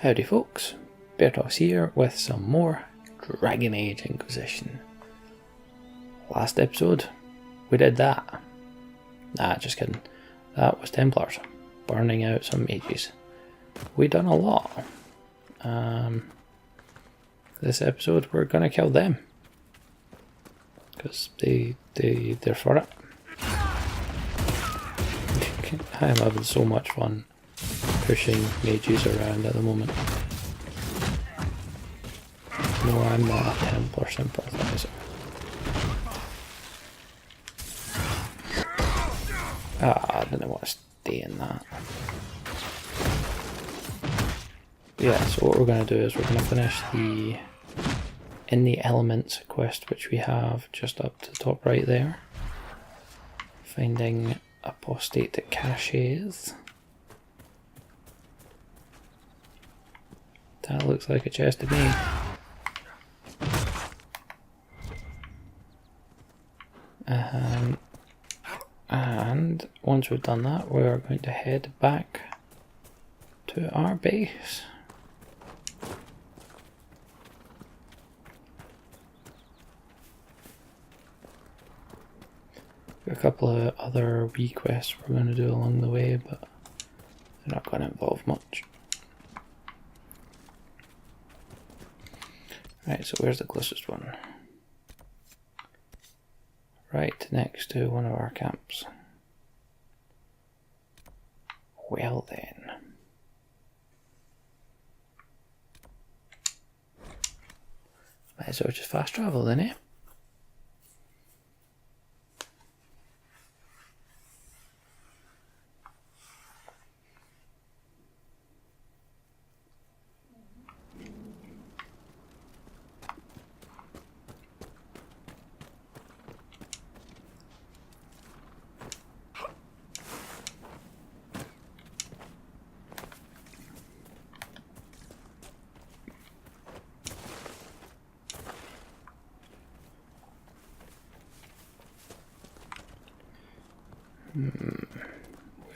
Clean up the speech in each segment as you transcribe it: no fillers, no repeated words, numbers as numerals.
Howdy folks, Bairdos here with some more Dragon Age Inquisition. Last episode, we did that. Nah, just kidding. That was Templars, burning out some mages. We done a lot. This episode we're gonna kill them. Because they're for it. I am having so much fun pushing mages around at the moment. No, I'm not a Templar sympathizer. I didn't want to stay in that. Yeah, so what we're going to do is we're going to finish the In the Elements quest, which we have just up to the top right there. Finding apostate caches. That looks like a chest to me. And once we've done that, we are going to head back to our base. A couple of other wee quests we're going to do along the way, but they're not going to involve much. Right, so where's the closest one? Right next to one of our camps. Well then. Might as well just fast travel then, eh?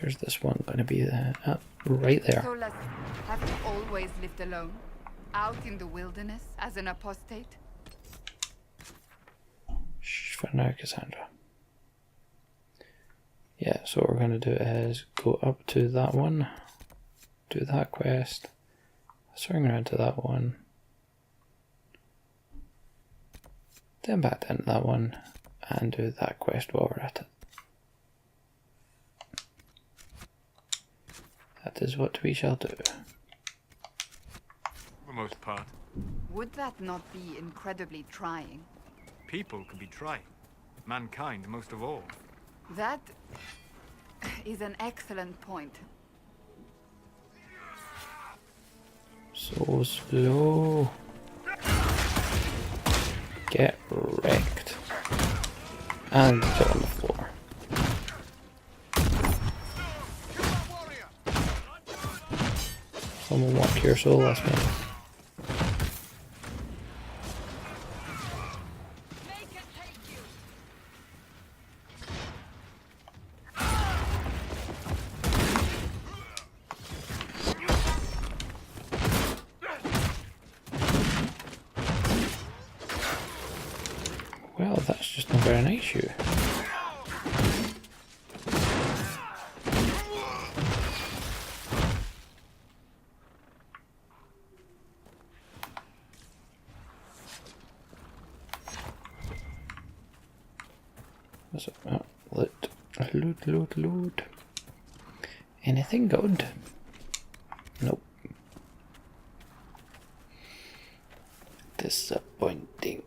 Where's this one going to be? Right there. So have you always lived alone? Out in the wilderness as an apostate? Shh, for now, Cassandra. Yeah, so what we're going to do is go up to that one, do that quest, swing around to that one, then back down to that one, and do that quest while we're at it. That is what we shall do. For the most part. Would that not be incredibly trying? People can be trying. Mankind most of all. That is an excellent point. So slow. Get wrecked. And kill on the floor. Someone want pure soul last minute. Well, that's just not very nice, you. What's up? Oh, loot. Anything good? Nope. Disappointing.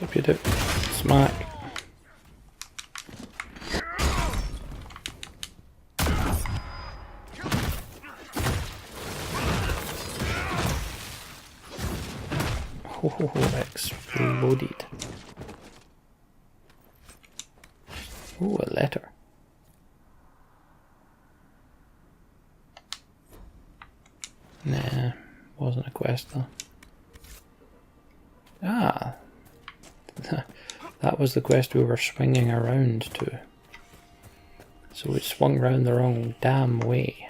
Hope you do. Smack. Oh, exploded. Ooh, a letter. Nah, wasn't a quest though. Ah, that was the quest we were swinging around to. So we swung round the wrong damn way.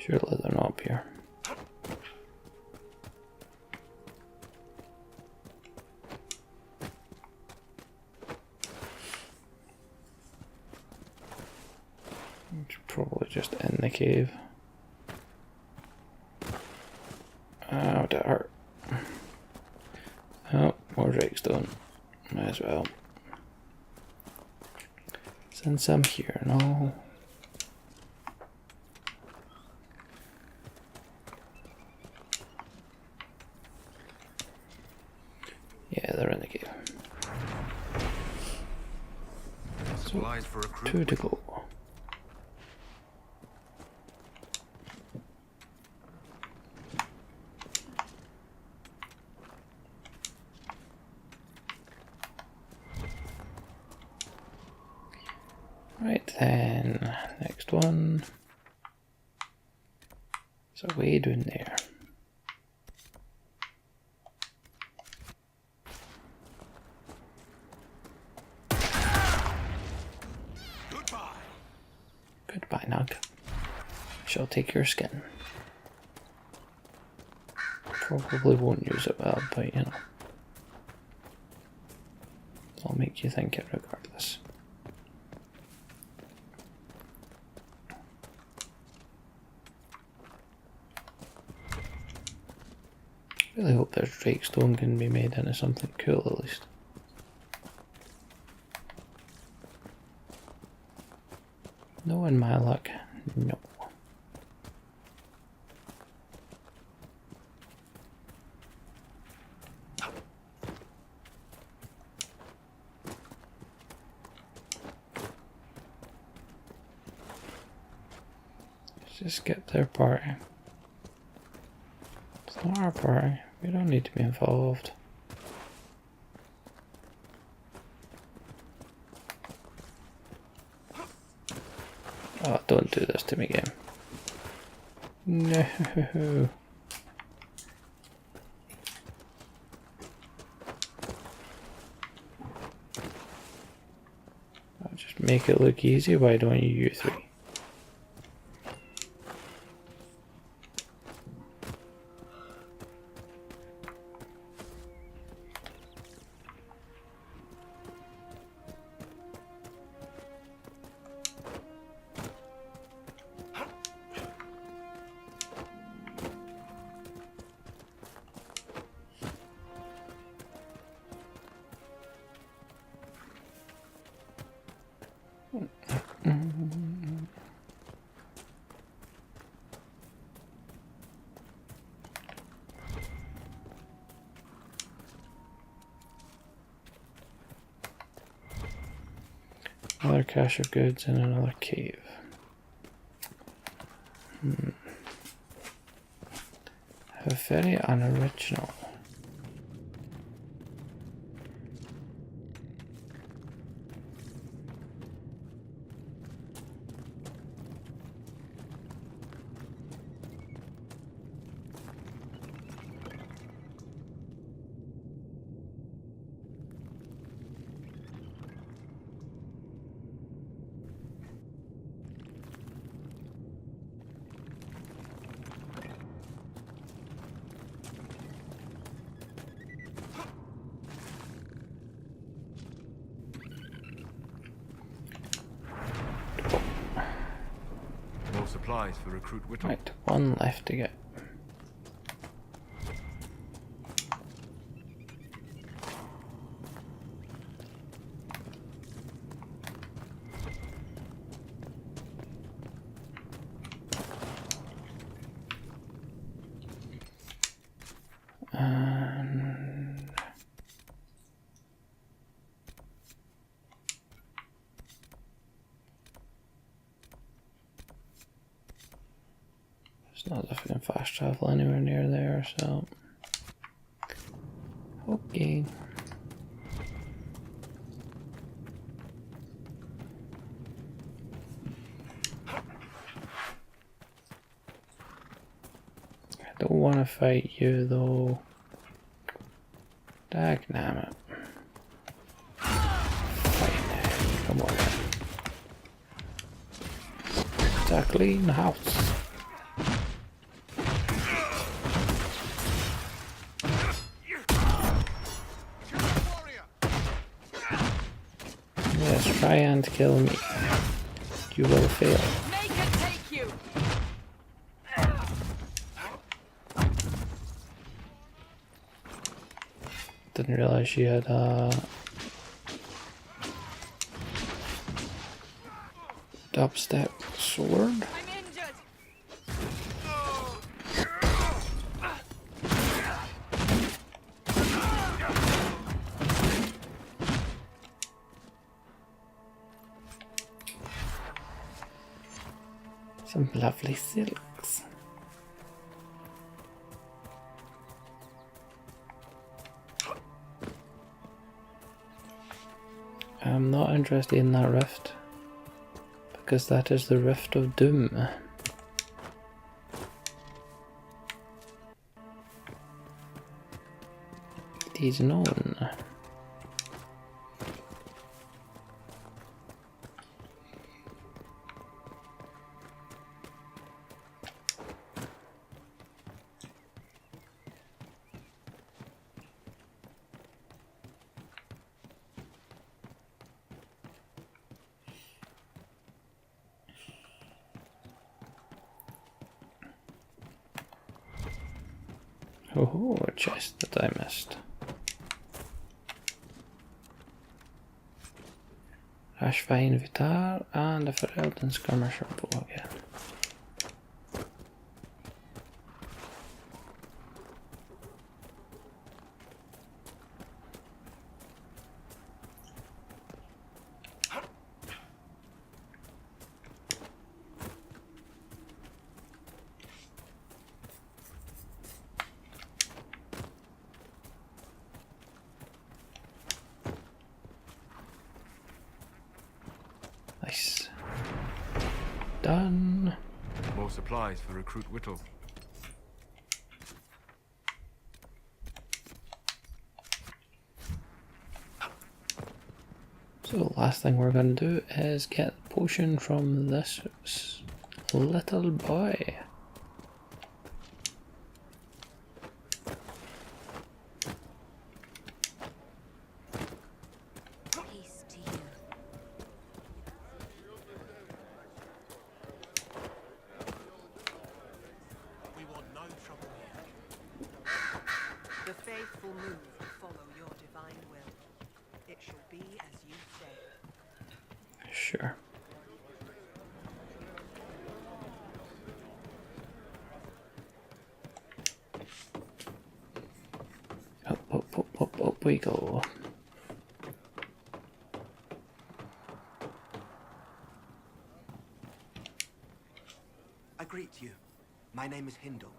Surely they're not up here. It's probably just in the cave. Oh, that hurt. Oh, more dragstone. Might as well. Send some here, no. Yeah, they're in the cave. Supplies for a crew. 2 to go. Right then, next one. So way down there. Goodbye, Nug. Shall take your skin. Probably won't use it well, but you know. I'll make you think it regardless. Really hope this drakestone can be made into something cool at least. No, in my luck, no. Let's just skip their party. It's not our party. We don't need to be involved. Oh, don't do this to me, game. No. I'll just make it look easy. Why don't you three? Another cache of goods in another cave. How very unoriginal. More supplies for recruit Whittle. Right, one left to get. not as if we can fast travel anywhere near there, so. Okay. I don't want to fight you though. Dagnammit. Fight. Come on then. It's a clean house. Yes, try and kill me. You will fail. Make it take you. Didn't realize she had a dubstep sword. I'm injured. Some lovely silks. I'm not interested in that rift, because that is the Rift of Doom. It is known. Oh, a chest that I missed. Ashvine Vitar and a Ferelden Skirmisher bow again. Nice. Done. More supplies for Recruit Whittle. So the last thing we're going to do is get the potion from this little boy. Peace to you. We want no trouble here. The faithful move will follow your divine will. It shall be as you say. Sure. Up we go. I greet you. My name is Hindle.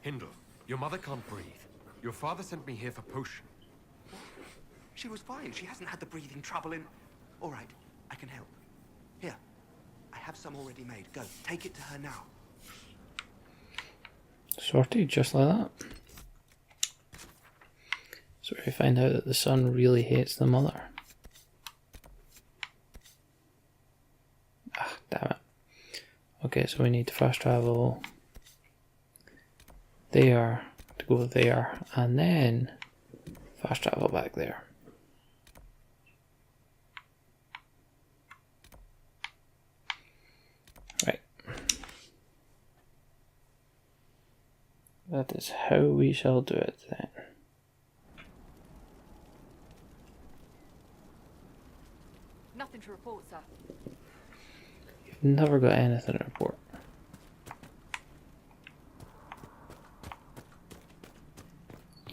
Hindle, your mother can't breathe. Your father sent me here for potion. She was fine. She hasn't had the breathing trouble in... All right, I can help. Here, I have some already made. Go, take it to her now. Sorted just like that. So we find out that the son really hates the mother. Ah, damn it. Okay, so we need to fast travel there to go there, and then fast travel back there. Right. That is how we shall do it then. Nothing to report, sir. You've never got anything to report.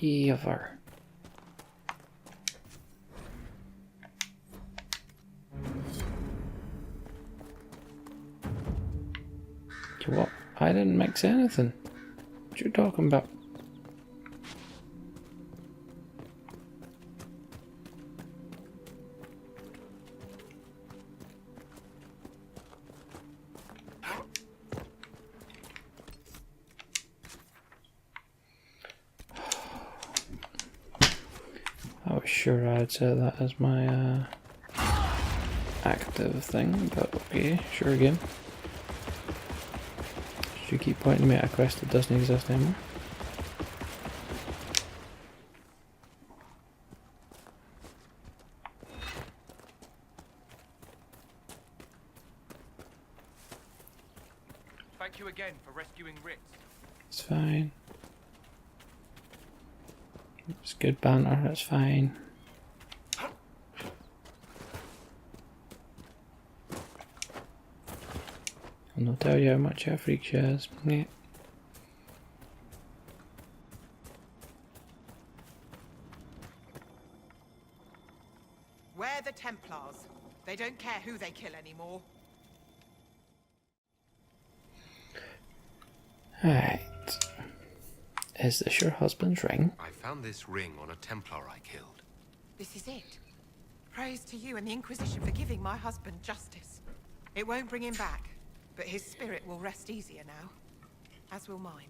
Ever. You what? I didn't mix anything. What you talking about? I was sure I'd say that as my active thing, but okay, sure game. Should you keep pointing me at a quest that doesn't exist anymore? Thank you again for rescuing Ritz. It's fine. It's good banter, it's fine. I'll not tell you how much I freak she is. Yeah. We're the Templars. They don't care who they kill anymore. Alright. Is this your husband's ring? I found this ring on a Templar I killed. This is it. Praise to you and the Inquisition for giving my husband justice. It won't bring him back, but his spirit will rest easier now. As will mine.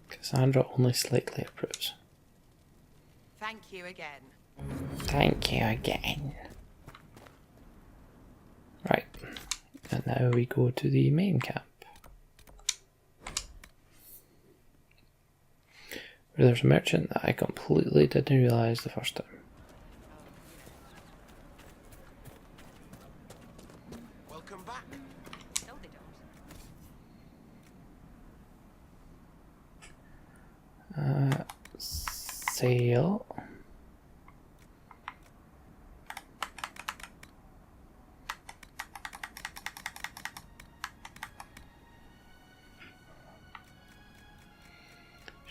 Cassandra only slightly approves. Thank you again. Thank you again. Right. And now we go to the main camp. Where there's a merchant that I completely didn't realise the first time. Welcome back. No, they don't. Sail.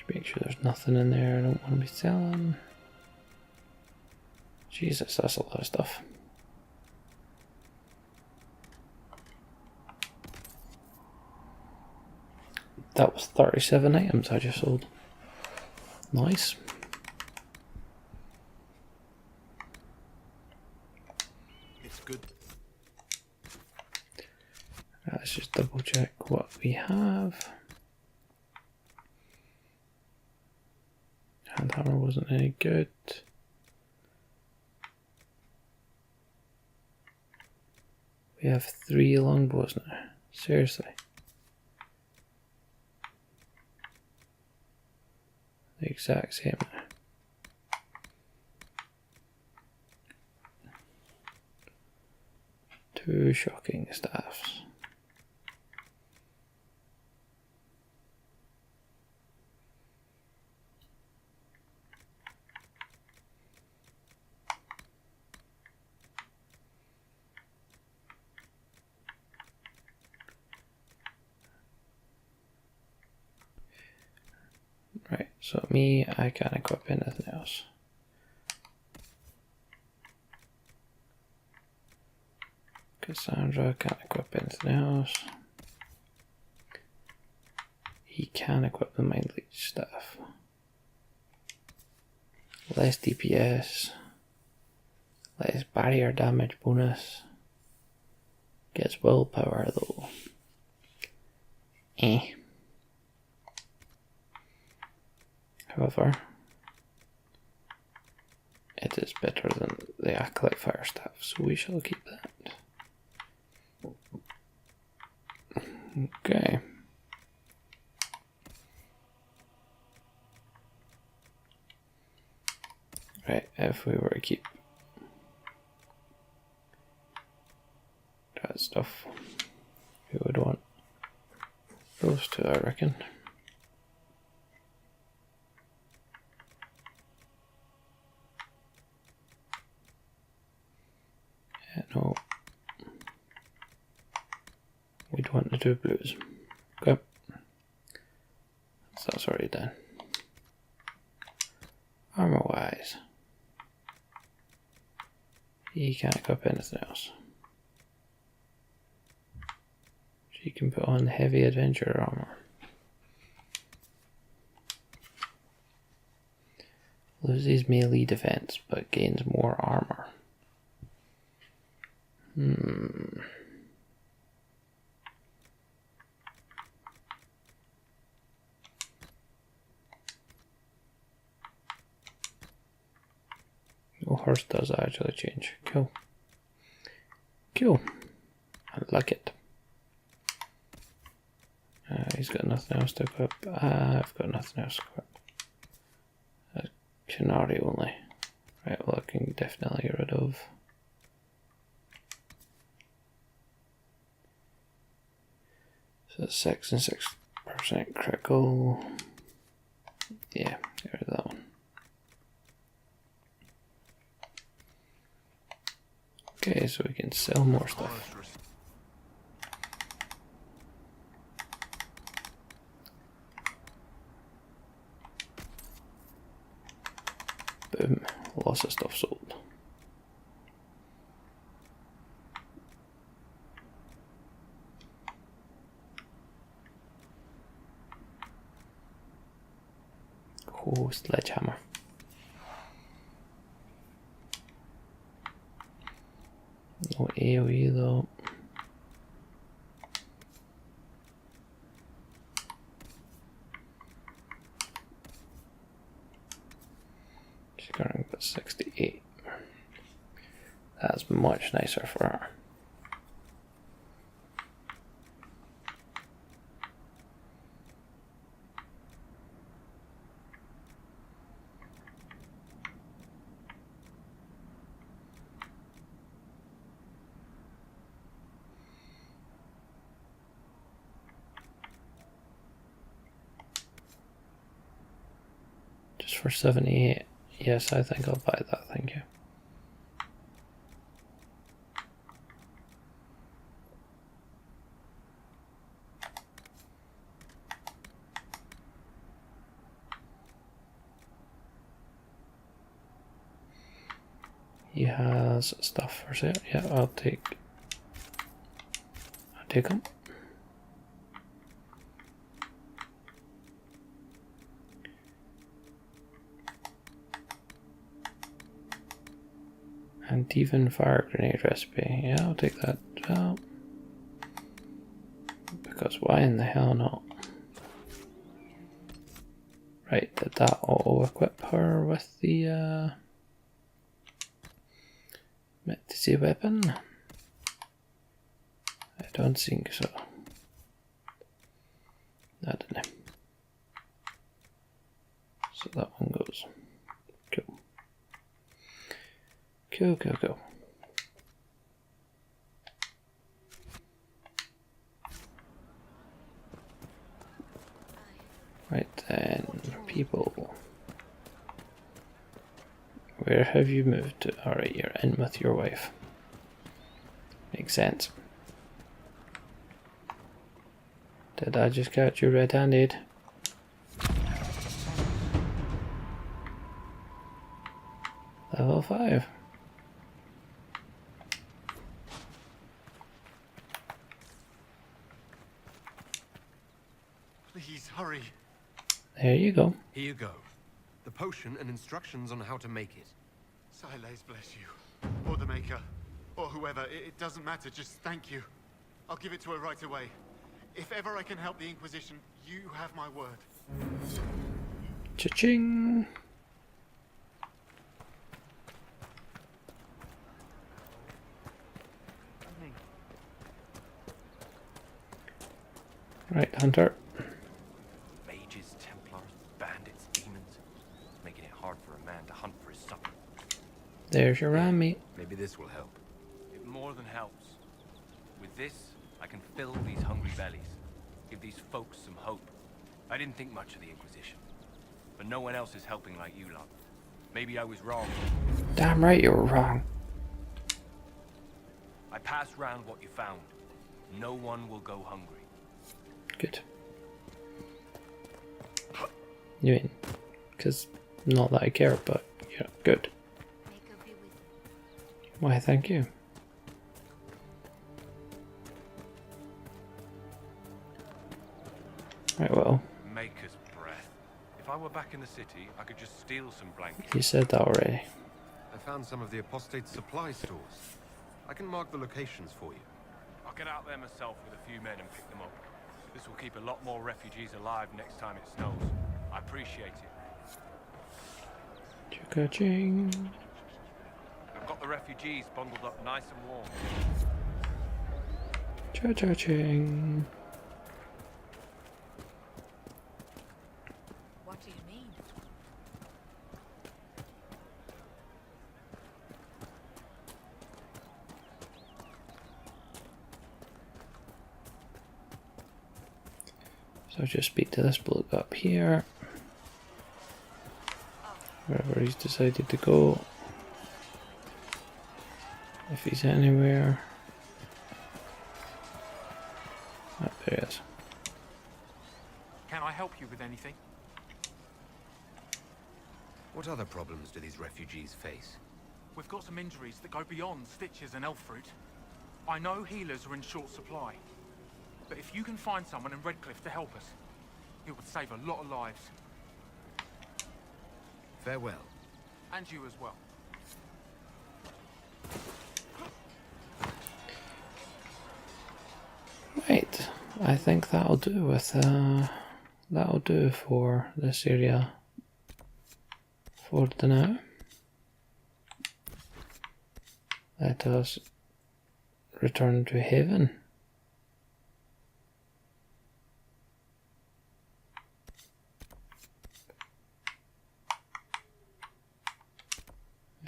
Make sure there's nothing in there I don't want to be selling. Jesus, that's a lot of stuff. That was 37 items I just sold. Nice. It's good. Let's just double check what we have. Hand hammer wasn't any good. We have 3 longbows now. Seriously. The exact same now. Two shocking staffs. Right, so me, I can't equip anything else. Cassandra can't equip anything else. He can equip the Mind Leech staff. Less DPS. Less barrier damage bonus. Gets willpower though. Eh. However, it is better than the Acolyte Fire Staff, so we shall keep that. Okay. Right, if we were to keep that stuff, we would want those two, I reckon. No, we'd want the 2 blues. Okay, so that's already done. Armor wise, he can't equip anything else. You can put on heavy adventure armor. Loses melee defense, but gains more armor. Oh, hers does actually change. Cool. Cool. I like it. He's got nothing else to equip. I've got nothing else to equip. Canary only. Right, well I can definitely get rid of. So 6 and 6% critical. Yeah, get rid of that one. Okay, so we can sell more stuff. Boom, lots of stuff sold. Oh, sledgehammer. No AoE though. She's currently got 68. That's much nicer for her. Just for 78. Yes, I think I'll buy that, thank you. He has stuff for sale. Yeah, I'll take them. And even fire grenade recipe. Yeah, I'll take that as well. Because why in the hell not? Right, did that auto equip her with the Metzy weapon? I don't think so. I don't know. So that one goes. Cool. Cool. Right then, people. Where have you moved to? Alright, you're in with your wife. Makes sense. Did I just catch you red-handed? Level 5. Please hurry. There you go. Here you go. The potion and instructions on how to make it. Silas bless you. Or the Maker. Or whoever. It doesn't matter. Just thank you. I'll give it to her right away. If ever I can help the Inquisition, you have my word. Cha-ching! Right, Hunter. Mages, templars, bandits, demons. Making it hard for a man to hunt for his supper. There's your ram meat. Maybe this will help. It more than helps. With this, I can fill these hungry bellies. Give these folks some hope. I didn't think much of the Inquisition. But no one else is helping like you lot. Maybe I was wrong. Damn right you were wrong. I passed round what you found. No one will go hungry. Good. You mean, because not that I care, but yeah, good. Why, thank you. Right, well, Maker's breath. If I were back in the city, I could just steal some blankets. you said that already. I found some of the apostate supply stores. I can mark the locations for you. I'll get out there myself with a few men and pick them up. This will keep a lot more refugees alive next time it snows. I appreciate it. Ching. I've got the refugees bundled up nice and warm. Cha-cha-ching. What do you mean? So just speak to this bloke up here. Wherever he's decided to go. If he's anywhere. Oh, there he is. Can I help you with anything? What other problems do these refugees face? We've got some injuries that go beyond stitches and elf fruit. I know healers are in short supply, but if you can find someone in Redcliffe to help us, it would save a lot of lives. Farewell. And you as well. Right, I think that'll do with that'll do for this area for the now. Let us return to Haven.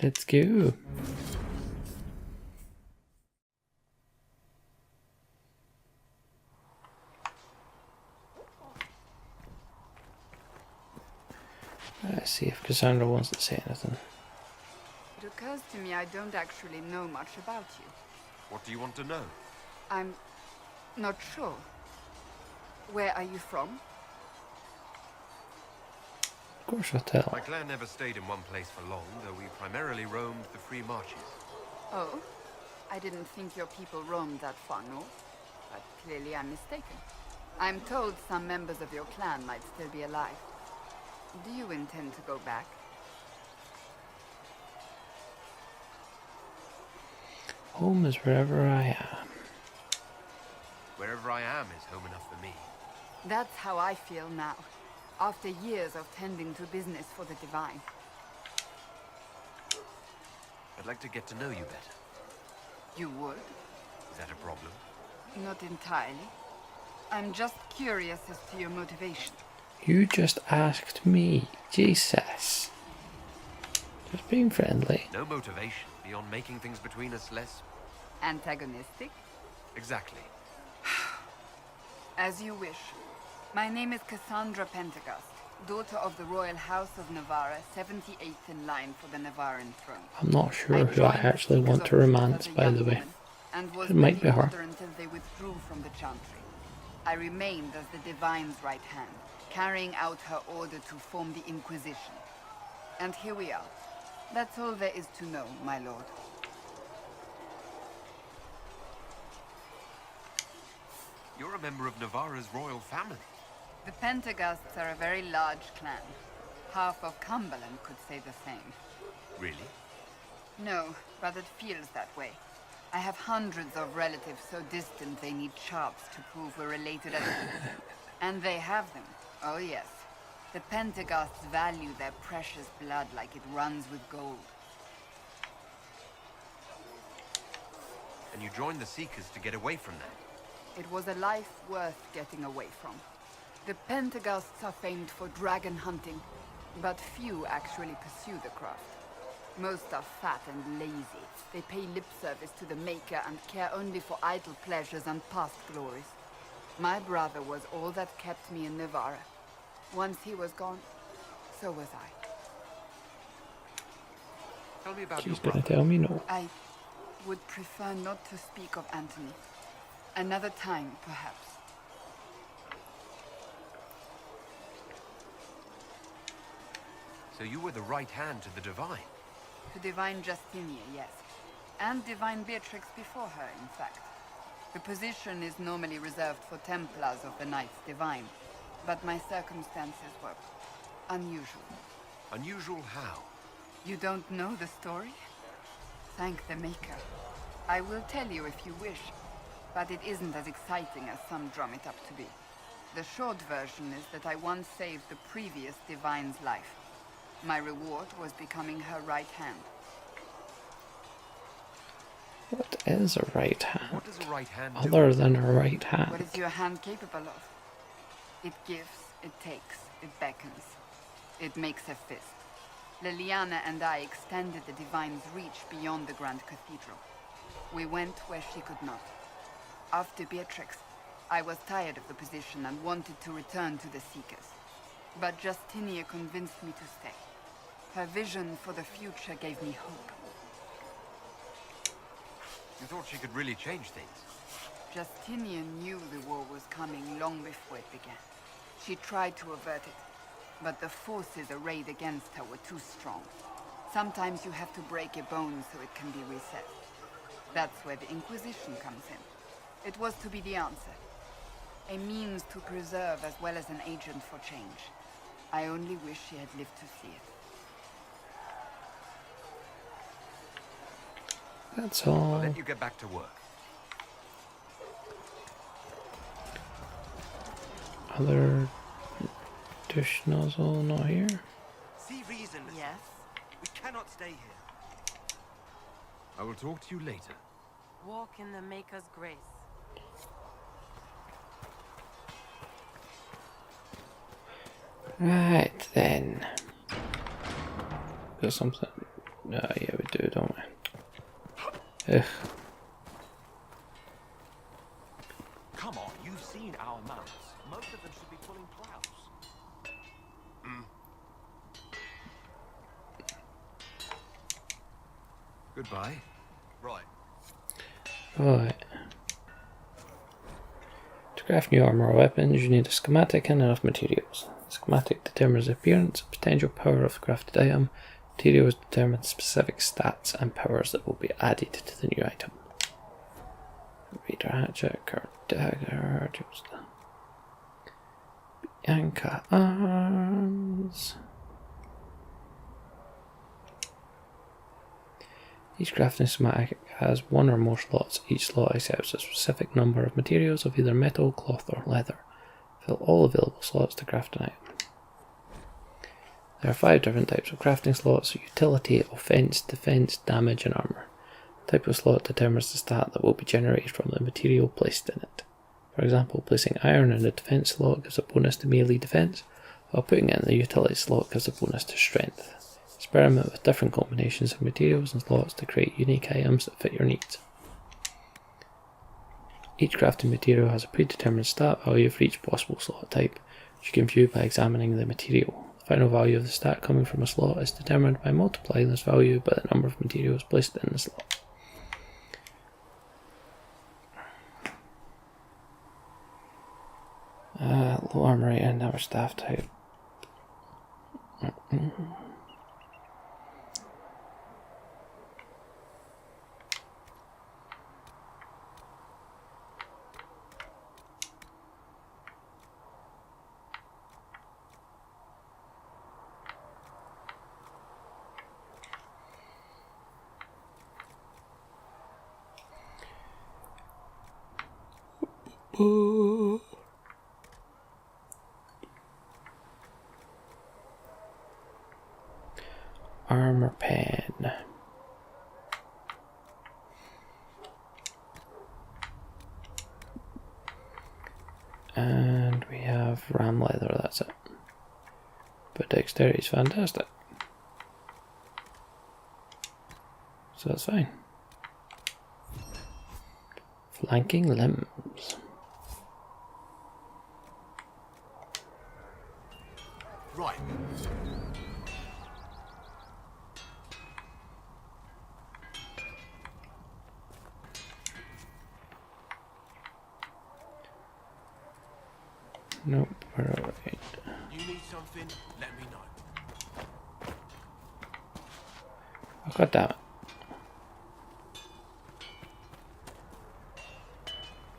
Let's go. Let's see if Cassandra wants to say anything. It occurs to me I don't actually know much about you. What do you want to know? I'm not sure. Where are you from? Of course I'll tell. My clan never stayed in one place for long, though we primarily roamed the free marches. Oh, I didn't think your people roamed that far north, but clearly I'm mistaken. I'm told some members of your clan might still be alive. Do you intend to go back? Home is wherever I am. Wherever I am is home enough for me. That's how I feel now, after years of tending to business for the Divine. I'd like to get to know you better. You would? Is that a problem? Not entirely. I'm just curious as to your motivation. You just asked me. Jesus. Just being friendly. No motivation beyond making things between us less... Antagonistic? Exactly. As you wish. My name is Cassandra Pentegast, daughter of the Royal House of Navarra, 78th in line for the Navaran throne. I'm not sure who I actually want to romance, by the way. And was It might be her. until they withdrew from the Chantry. I remained as the Divine's right hand, carrying out her order to form the Inquisition. And here we are. That's all there is to know, my lord. You're a member of Navarra's royal family. The Pentegasts are a very large clan. Half of Cumberland could say the same. Really? No, but it feels that way. I have hundreds of relatives so distant they need charts to prove we're related at all. And they have them. Oh yes. The Pentegasts value their precious blood like it runs with gold. And you joined the Seekers to get away from that. It was a life worth getting away from. The Pentegasts are famed for dragon hunting, but few actually pursue the craft. Most are fat and lazy. They pay lip service to the Maker and care only for idle pleasures and past glories. My brother was all that kept me in Navarra. Once he was gone, so was I. Tell me about She's your gonna brother. tell me no. I would prefer not to speak of Anthony. Another time, perhaps. So you were the right hand to the Divine. To Divine Justinia, yes. And Divine Beatrix before her, in fact. The position is normally reserved for Templars of the Knights Divine. but my circumstances were unusual. Unusual how? You don't know the story? Thank the Maker. I will tell you if you wish, but it isn't as exciting as some drum it up to be. The short version is that I once saved the previous Divine's life. My reward was becoming her right hand. What is a right hand? What does a right hand do? Other than a right hand. What is your hand capable of? It gives, it takes, it beckons. It makes a fist. Liliana and I extended the Divine's reach beyond the Grand Cathedral. We went where she could not. After Beatrix, I was tired of the position and wanted to return to the Seekers. But Justinia convinced me to stay. Her vision for the future gave me hope. You thought she could really change things? Justinian knew the war was coming long before it began. She tried to avert it, but the forces arrayed against her were too strong. Sometimes you have to break a bone so it can be reset. That's where the Inquisition comes in. It was to be the answer. A means to preserve as well as an agent for change. I only wish she had lived to see it. That's all. I'll let you get back to work. Other dish nozzle not here. See reason. Yes? We cannot stay here. I will talk to you later. Walk in the Maker's grace. Right then. Got something. No, yeah, we do, don't we? Ugh. Come on, you've seen our mounts. Most of them should be pulling plows. Goodbye. Right. Right. To craft new armor or weapons, you need a schematic and enough materials. The schematic determines the appearance and potential power of the crafted item. Materials determine specific stats and powers that will be added to the new item. Reader hatchet, curved dagger, Bianca arms. Each crafting schematic has one or more slots. Each slot accepts a specific number of materials of either metal, cloth, or leather. Fill all available slots to craft an item. There are 5 different types of crafting slots: utility, offense, defense, damage, and armor. The type of slot determines the stat that will be generated from the material placed in it. For example, placing iron in the defense slot gives a bonus to melee defense, while putting it in the utility slot gives a bonus to strength. Experiment with different combinations of materials and slots to create unique items that fit your needs. Each crafting material has a predetermined stat value for each possible slot type, which you can view by examining the material. The final value of the stat coming from a slot is determined by multiplying this value by the number of materials placed in the slot. Low armor rate and damage staff type. Armor pen. And we have ram leather, that's it. But dexterity is fantastic. So that's fine. Flanking limbs. Right. Nope, we're alright. You need something? Let me know. Oh, god damn it.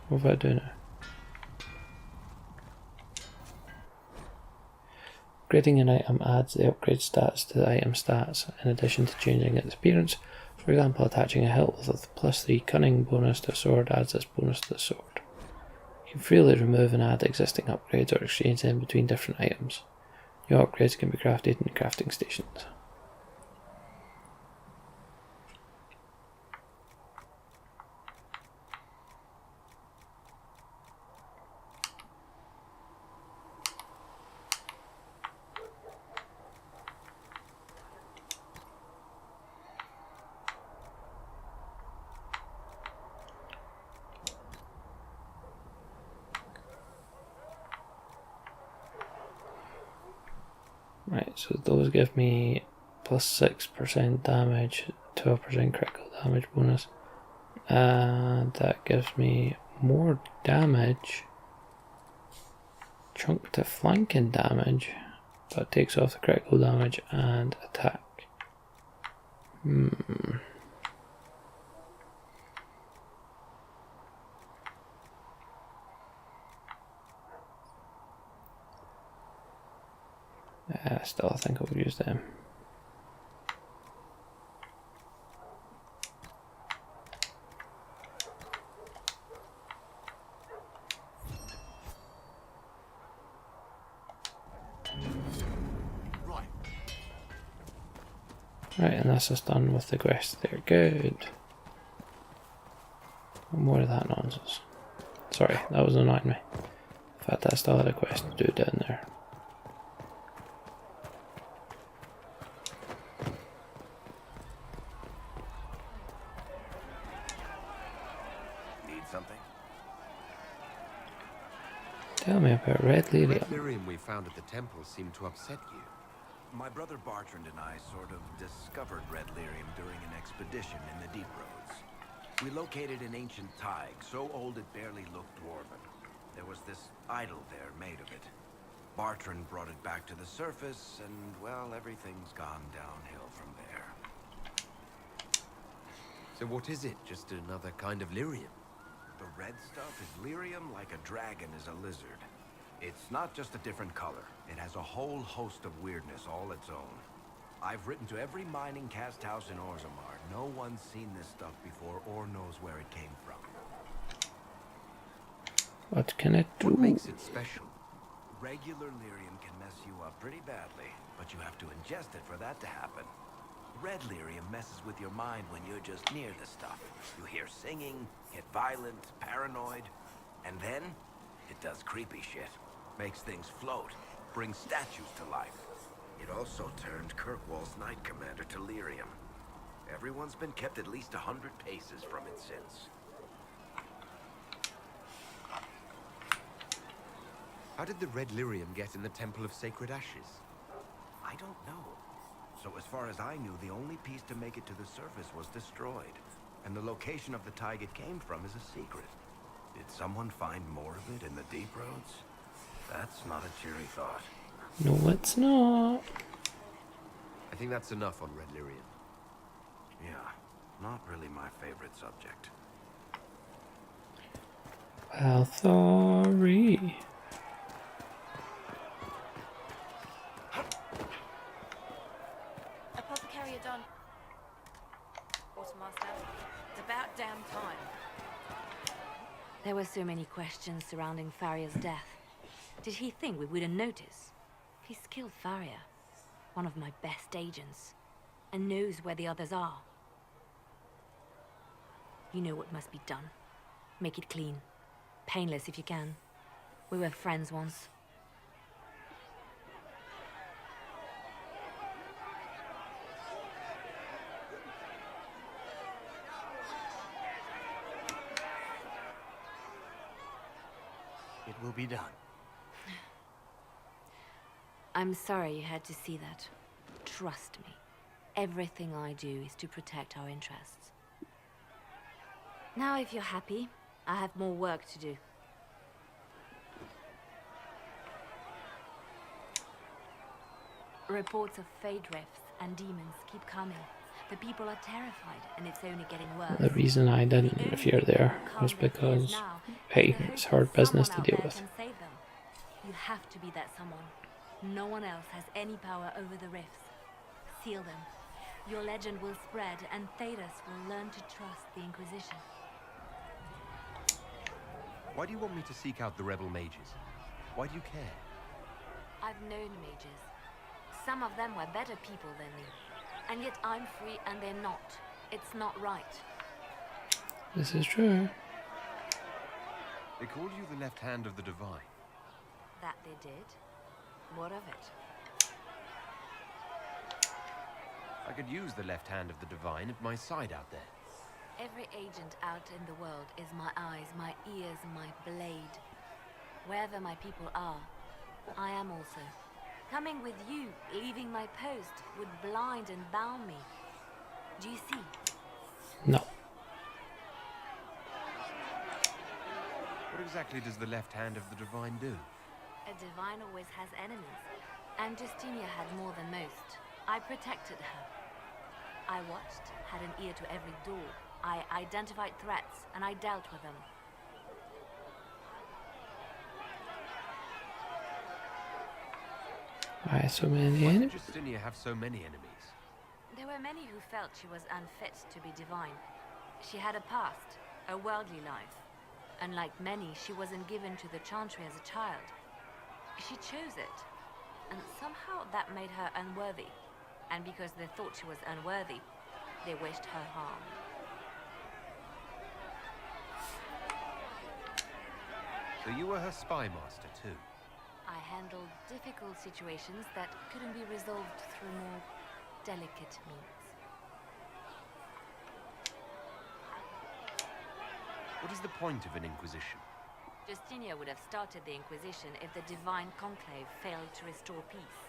What have I do now? Upgrading an item adds the upgrade stats to the item stats, in addition to changing its appearance. For example, attaching a hilt with a +3 cunning bonus to a sword adds this bonus to the sword. You can freely remove and add existing upgrades or exchange them between different items. New upgrades can be crafted in crafting stations. Right, so those give me +6% damage, 12% critical damage bonus, and that gives me more damage, chunk to flanking damage, but takes off the critical damage and attack. Still, I think I'll use them. Right, and that's us done with the quest there. Good. No more of that nonsense. Sorry, that was annoying me. In fact, I still had a quest to do down there. Need something? Tell me about red lyrium. Red lyrium we found at the temple seemed to upset you. My brother Bartrand and I sort of discovered red lyrium during an expedition in the Deep Roads. We located an ancient thaig, so old it barely looked dwarven. There was this idol there made of it. Bartrand brought it back to the surface, and, well, everything's gone downhill from there. So what is it? Just another kind of lyrium? The red stuff is lyrium like a dragon is a lizard. It's not just a different color. It has a whole host of weirdness all its own. I've written to every mining cast house in Orzammar. No one's seen this stuff before or knows where it came from. What can it do? What makes it special? Regular lyrium can mess you up pretty badly, but you have to ingest it for that to happen. Red lyrium messes with your mind when you're just near the stuff. You hear singing, get violent, paranoid, and then it does creepy shit. Makes things float, brings statues to life. It also turned Kirkwall's Knight Commander to lyrium. Everyone's been kept at least 100 paces from it since. How did the red lyrium get in the Temple of Sacred Ashes? I don't know. So as far as I knew, the only piece to make it to the surface was destroyed. And the location of the thaig it came from is a secret. Did someone find more of it in the Deep Roads? That's not a cheery thought. No, it's not. I think that's enough on red lyrium. Yeah, not really my favorite subject. Well, sorry. Apothecary done. Quartermaster, it's about damn time. There were so many questions surrounding Farria's death. Did he think we wouldn't notice? He's killed Farria, one of my best agents, and knows where the others are. You know what must be done. Make it clean. Painless if you can. We were friends once. It will be done. I'm sorry you had to see that. Trust me. Everything I do is to protect our interests. Now, if you're happy, I have more work to do. Reports of fey drifts and demons keep coming. The people are terrified, and it's only getting worse. The reason I didn't interfere there was because, hey, it's hard business to deal with. You have to be that someone. No one else has any power over the rifts. Seal them. Your legend will spread, and Bairdos will learn to trust the Inquisition. Why do you want me to seek out the rebel mages? Why do you care? I've known mages. Some of them were better people than me. And yet I'm free and they're not. It's not right. This is true. They called you the left hand of the Divine. That they did? What of it? I could use the left hand of the Divine at my side out there. Every agent out in the world is my eyes, my ears, my blade. Wherever my people are, I am also. Coming with you, leaving my post, would blind and bound me. Do you see? No. What exactly does the left hand of the Divine do? A divine always has enemies, and Justinia had more than most. I protected her. I watched, had an ear to every door. I identified threats, and I dealt with them. Why so many Why enemies? did Justinia have so many enemies? There were many who felt she was unfit to be divine. She had a past, a worldly life. And like many, she wasn't given to the Chantry as a child. She chose it, and somehow that made her unworthy. And because they thought she was unworthy, they wished her harm. So you were her spy master too? I handled difficult situations that couldn't be resolved through more delicate means. What is the point of an Inquisition? Justinia would have started the Inquisition if the Divine Conclave failed to restore peace.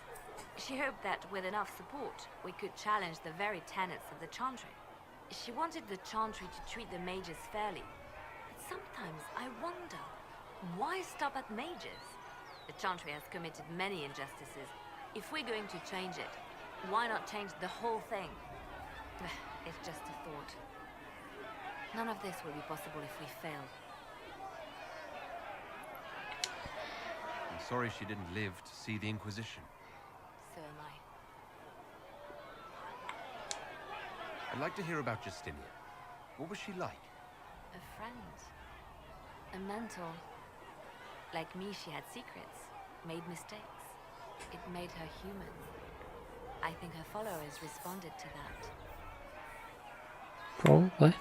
She hoped that with enough support, we could challenge the very tenets of the Chantry. She wanted the Chantry to treat the mages fairly. But sometimes I wonder, why stop at mages? The Chantry has committed many injustices. If we're going to change it, why not change the whole thing? It's just a thought. None of this will be possible if we fail. I'm sorry she didn't live to see the Inquisition. So am I. I'd like to hear about Justinia. What was she like? A friend. A mentor. Like me, she had secrets, made mistakes. It made her human. I think her followers responded to that. Probably.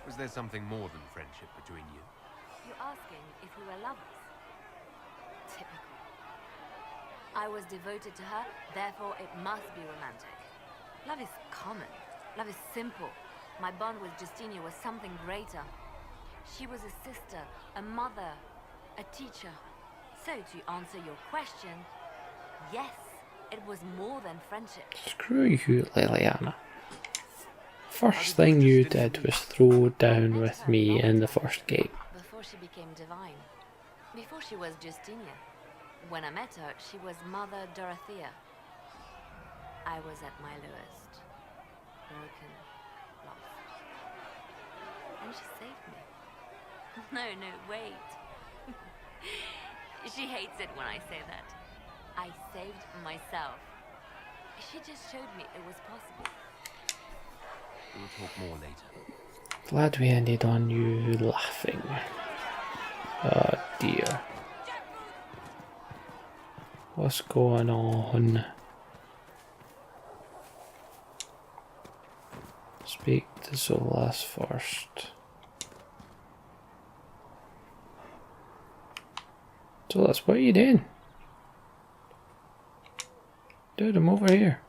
Was there something more than friendship between you? You're asking if we were lovers? Typical. I was devoted to her, therefore it must be romantic. Love is common. Love is simple. My bond with Justinia was something greater. She was a sister, a mother, a teacher. So to answer your question, yes, it was more than friendship. Screw you, Liliana. First thing you did was throw down with me in the first game. Before she became divine. Before she was Justinia. When I met her, she was Mother Dorothea. I was at my lowest. Broken. Lost. And she saved me. No, wait. She hates it when I say that. I saved myself. She just showed me it was possible. We'll talk more later. Glad we ended on you laughing. Oh dear. What's going on? Speak to Solas first. Solas, what are you doing? Dude, I'm over here.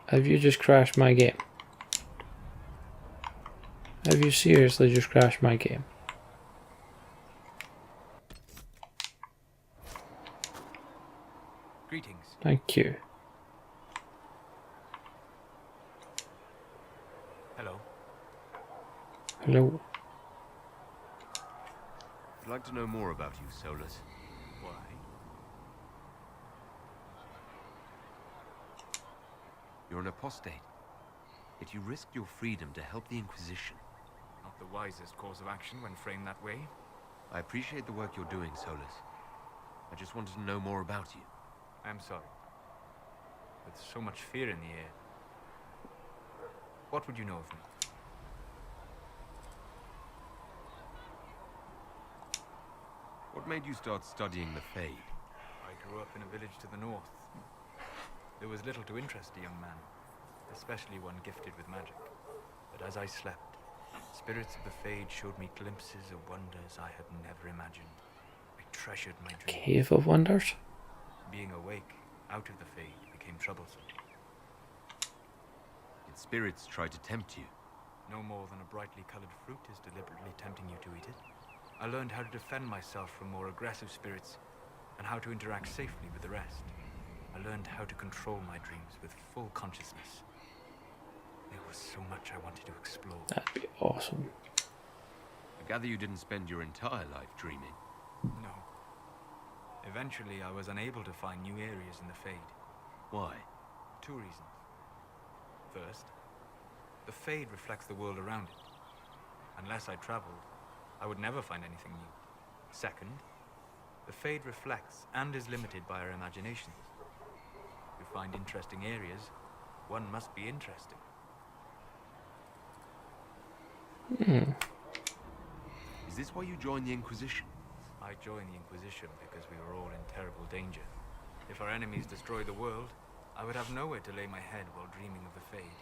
Have you just crashed my game? Have you seriously just crashed my game? Greetings. Thank you. Hello. Hello. I'd like to know more about you, Solus. Why? You're an apostate, yet you risked your freedom to help the Inquisition. Not the the wisest course of action when framed that way. I appreciate the work you're doing, Solus. I just wanted to know more about you. I'm sorry. With so much fear in the air. What would you know of me? What made you start studying the Fade? I grew up in a village to the north. There was little to interest a young man, especially one gifted with magic. But as I slept, spirits of the Fade showed me glimpses of wonders I had never imagined. I treasured my dreams. Cave of Wonders? Being awake, out of the Fade, became troublesome. Did spirits try to tempt you? No more than a brightly colored fruit is deliberately tempting you to eat it. I learned how to defend myself from more aggressive spirits, and how to interact safely with the rest. I learned how to control my dreams with full consciousness. There was so much I wanted to explore. That'd be awesome. I gather you didn't spend your entire life dreaming. No. Eventually, I was unable to find new areas in the Fade. Why? 2 reasons. First, the Fade reflects the world around it. Unless I traveled, I would never find anything new. Second, the Fade reflects and is limited by our imaginations. To find interesting areas, one must be interesting. Is this why you joined the Inquisition? I joined the Inquisition because we were all in terrible danger. If our enemies destroyed the world, I would have nowhere to lay my head while dreaming of the Fade.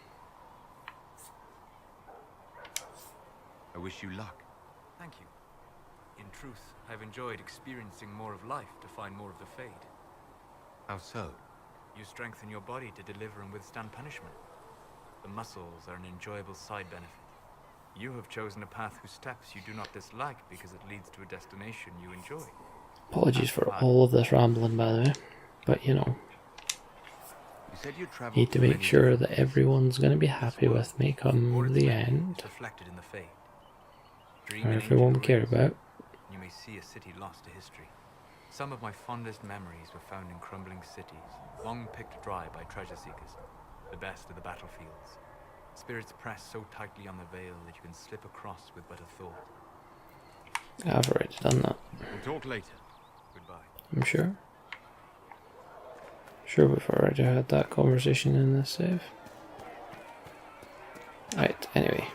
I wish you luck. Thank you. In truth, I've enjoyed experiencing more of life to find more of the Fade. How so? You strengthen your body to deliver and withstand punishment. The muscles are an enjoyable side benefit. You have chosen a path whose steps you do not dislike because it leads to a destination you enjoy. Apologies for all of this rambling, by the way. But, you know, You said you traveled need to make sure that everyone's going to be happy with me come the end. Reflected in the Fade. Or everyone we care about. You may see a city lost to history. Some of my fondest memories were found in crumbling cities, long picked dry by treasure seekers, the best of the battlefields. Spirits press so tightly on the veil that you can slip across with but a thought. I've already done that. We'll talk later. Goodbye. I'm sure. Sure, we've already had that conversation in this save. Right, anyway.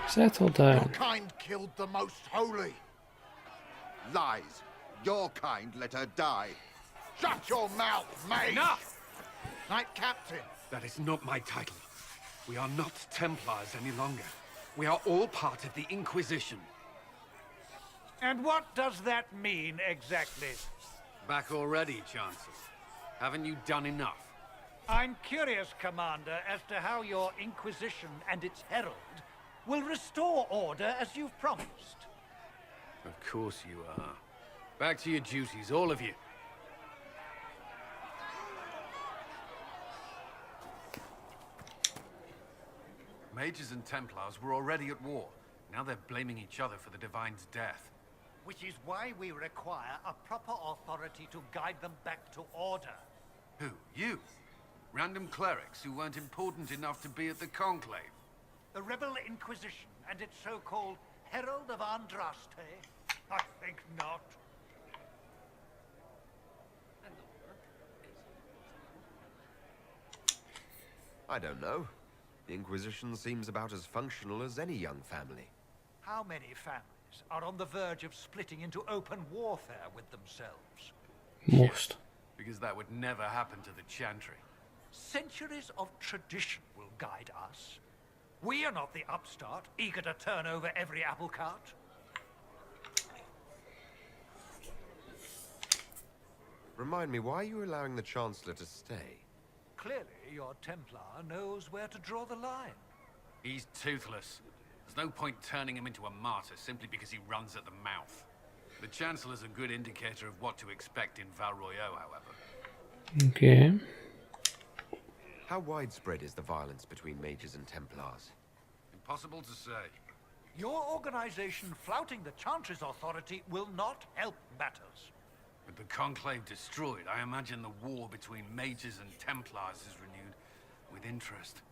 Settle down. Your kind killed the most holy. Lies. Your kind let her die. Shut your mouth, mate! Enough! Knight Captain. That is not my title. We are not Templars any longer. We are all part of the Inquisition. And what does that mean exactly? Back already, Chancellor. Haven't you done enough? I'm curious, Commander, as to how your Inquisition and its herald will restore order as you've promised. Of course you are. Back to your duties, all of you. Mages and Templars were already at war. Now they're blaming each other for the Divine's death. Which is why we require a proper authority to guide them back to order. Who? You? Random clerics who weren't important enough to be at the Conclave? The Rebel Inquisition and its so-called Herald of Andraste? I think not. I don't know. The Inquisition seems about as functional as any young family. How many families are on the verge of splitting into open warfare with themselves? Most. Because that would never happen to the Chantry. Centuries of tradition will guide us. We are not the upstart, eager to turn over every apple cart. Remind me, why are you allowing the Chancellor to stay? Clearly, your Templar knows where to draw the line. He's toothless. There's no point turning him into a martyr simply because he runs at the mouth. The Chancellor's a good indicator of what to expect in Val Royeaux, however. Okay. How widespread is the violence between mages and Templars? Impossible to say. Your organization flouting the Chantry's authority will not help matters. With the Conclave destroyed, I imagine the war between mages and Templars is renewed with interest.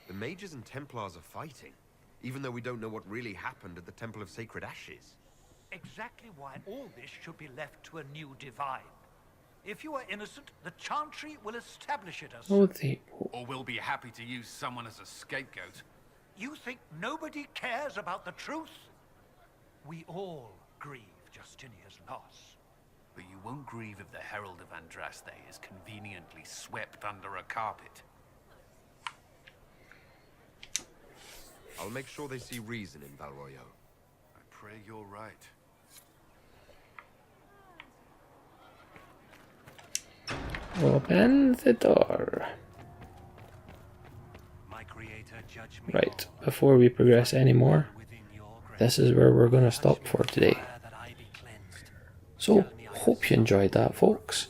The mages and templars are fighting, even though we don't know what really happened at the Temple of Sacred Ashes. Exactly why all this should be left to a new divine. If you are innocent, the Chantry will establish it as Oh, or we'll be happy to use someone as a scapegoat. You think nobody cares about the truth? We all grieve Justinia's loss. But you won't grieve if the Herald of Andraste is conveniently swept under a carpet. I'll make sure they see reason in Valroyo. I pray you're right. Open the door. Right, before we progress anymore, this is where we're going to stop for today. So, hope you enjoyed that, folks.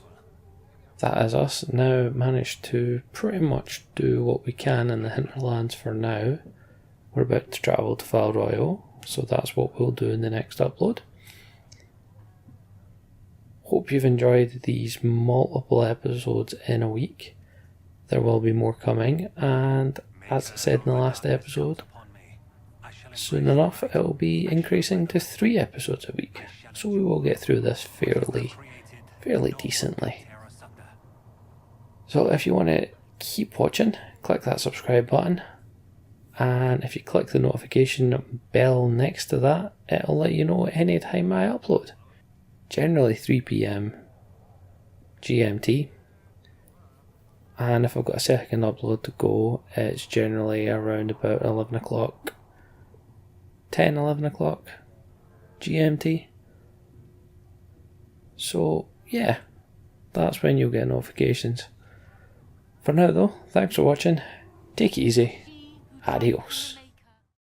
That is us now managed to pretty much do what we can in the hinterlands for now. We're about to travel to Valroyo, so that's what we'll do in the next upload. Hope you've enjoyed these multiple episodes in a week. There will be more coming, and as I said in the last episode, soon enough it will be increasing to 3 episodes a week. So we will get through this fairly decently. So if you want to keep watching, click that subscribe button. And if you click the notification bell next to that, it'll let you know any time I upload. Generally 3 PM GMT. And if I've got a second upload to go, it's generally around about 11 o'clock, 10, 11 o'clock GMT. So yeah, that's when you'll get notifications. For now though, thanks for watching, take it easy, adios.